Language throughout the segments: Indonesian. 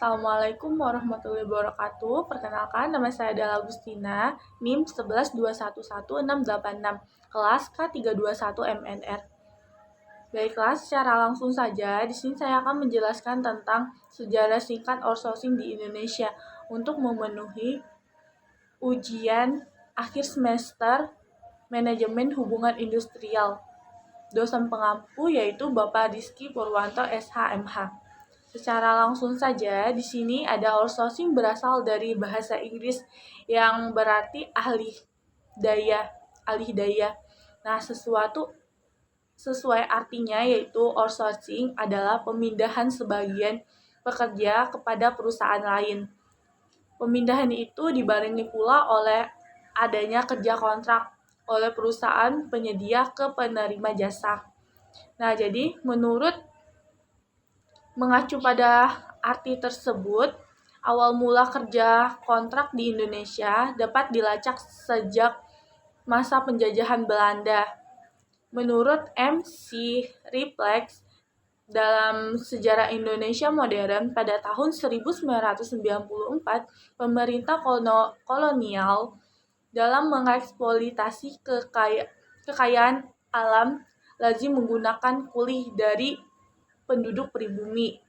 Assalamualaikum warahmatullahi wabarakatuh. Perkenalkan, nama saya Dala Agustina, NIM 11211686, kelas K321MNR. Baiklah, secara langsung saja, di sini saya akan menjelaskan tentang sejarah singkat outsourcing di Indonesia untuk memenuhi ujian akhir semester Manajemen Hubungan Industrial. Dosen pengampu yaitu Bapak Rizky Purwanto SHMH. Secara langsung saja, di sini ada outsourcing berasal dari bahasa Inggris yang berarti alih daya. Nah, sesuai artinya yaitu outsourcing adalah pemindahan sebagian pekerja kepada perusahaan lain. Pemindahan itu dibarengi pula oleh adanya kerja kontrak oleh perusahaan penyedia ke penerima jasa. Nah, jadi mengacu pada arti tersebut, awal mula kerja kontrak di Indonesia dapat dilacak sejak masa penjajahan Belanda. Menurut M.C. Riplex, dalam sejarah Indonesia modern pada tahun 1994, pemerintah kolonial dalam mengeksploitasi kekayaan alam lazim menggunakan kuli dari penduduk pribumi.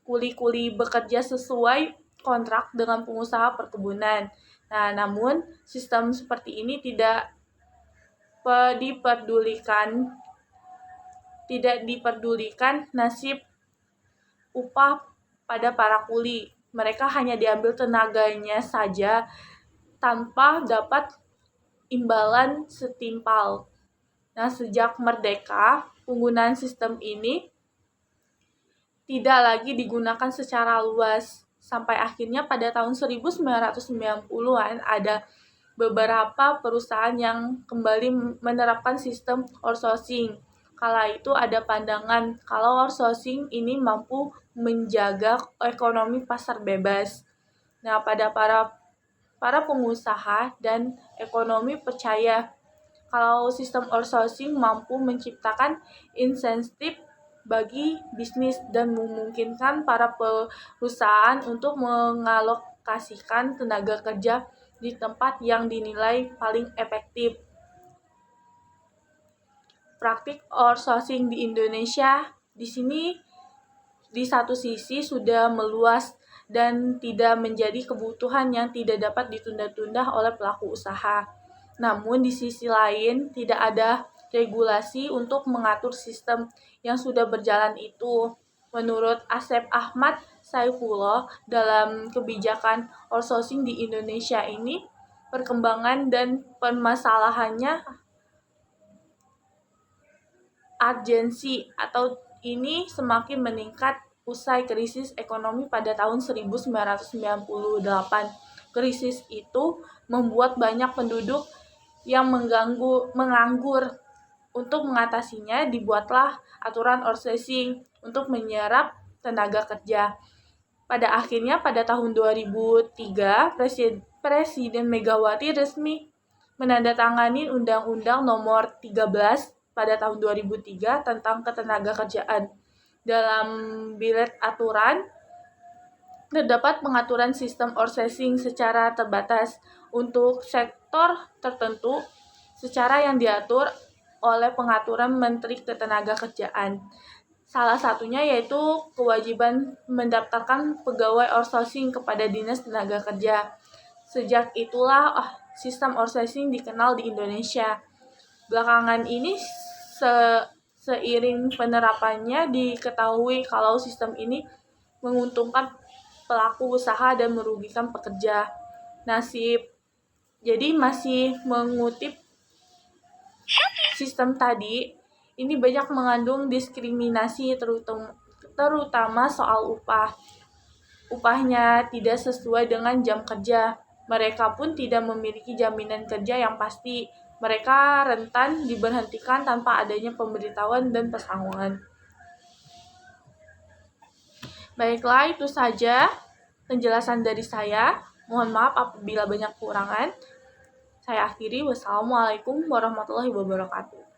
Kuli-kuli bekerja sesuai kontrak dengan pengusaha perkebunan. Nah, namun sistem seperti ini tidak diperdulikan nasib upah pada para kuli. Mereka hanya diambil tenaganya saja tanpa dapat imbalan setimpal. Nah, sejak merdeka, penggunaan sistem ini tidak lagi digunakan secara luas. Sampai akhirnya pada tahun 1990-an ada beberapa perusahaan yang kembali menerapkan sistem outsourcing. Kala itu ada pandangan kalau outsourcing ini mampu menjaga ekonomi pasar bebas. Nah, pada para pengusaha dan ekonomi percaya kalau sistem outsourcing mampu menciptakan insentif bagi bisnis dan memungkinkan para perusahaan untuk mengalokasikan tenaga kerja di tempat yang dinilai paling efektif. Praktik outsourcing di Indonesia di sini di satu sisi sudah meluas dan tidak menjadi kebutuhan yang tidak dapat ditunda-tunda oleh pelaku usaha. Namun di sisi lain tidak ada regulasi untuk mengatur sistem yang sudah berjalan itu. Menurut Asep Ahmad Saifullah, dalam kebijakan outsourcing di Indonesia ini, perkembangan dan permasalahannya urgensi atau ini semakin meningkat usai krisis ekonomi pada tahun 1998. Krisis itu membuat banyak penduduk yang menganggur. Untuk mengatasinya, dibuatlah aturan outsourcing untuk menyerap tenaga kerja. Pada akhirnya, pada tahun 2003, Presiden Megawati resmi menandatangani Undang-Undang Nomor 13 pada tahun 2003 tentang ketenagakerjaan. Dalam bilet aturan, terdapat pengaturan sistem outsourcing secara terbatas untuk sektor tertentu secara yang diatur oleh pengaturan Menteri Ketenagakerjaan. Salah satunya yaitu kewajiban mendaftarkan pegawai outsourcing kepada Dinas Tenaga Kerja. Sejak itulah sistem outsourcing dikenal di Indonesia. Belakangan ini seiring penerapannya diketahui kalau sistem ini menguntungkan pelaku usaha dan merugikan pekerja. Jadi masih mengutip sistem tadi, ini banyak mengandung diskriminasi terutama soal upah. Upahnya tidak sesuai dengan jam kerja. Mereka pun tidak memiliki jaminan kerja yang pasti. Mereka rentan diberhentikan tanpa adanya pemberitahuan dan pesangon. Baiklah, itu saja penjelasan dari saya. Mohon maaf apabila banyak kekurangan. Saya akhiri. Wassalamualaikum warahmatullahi wabarakatuh.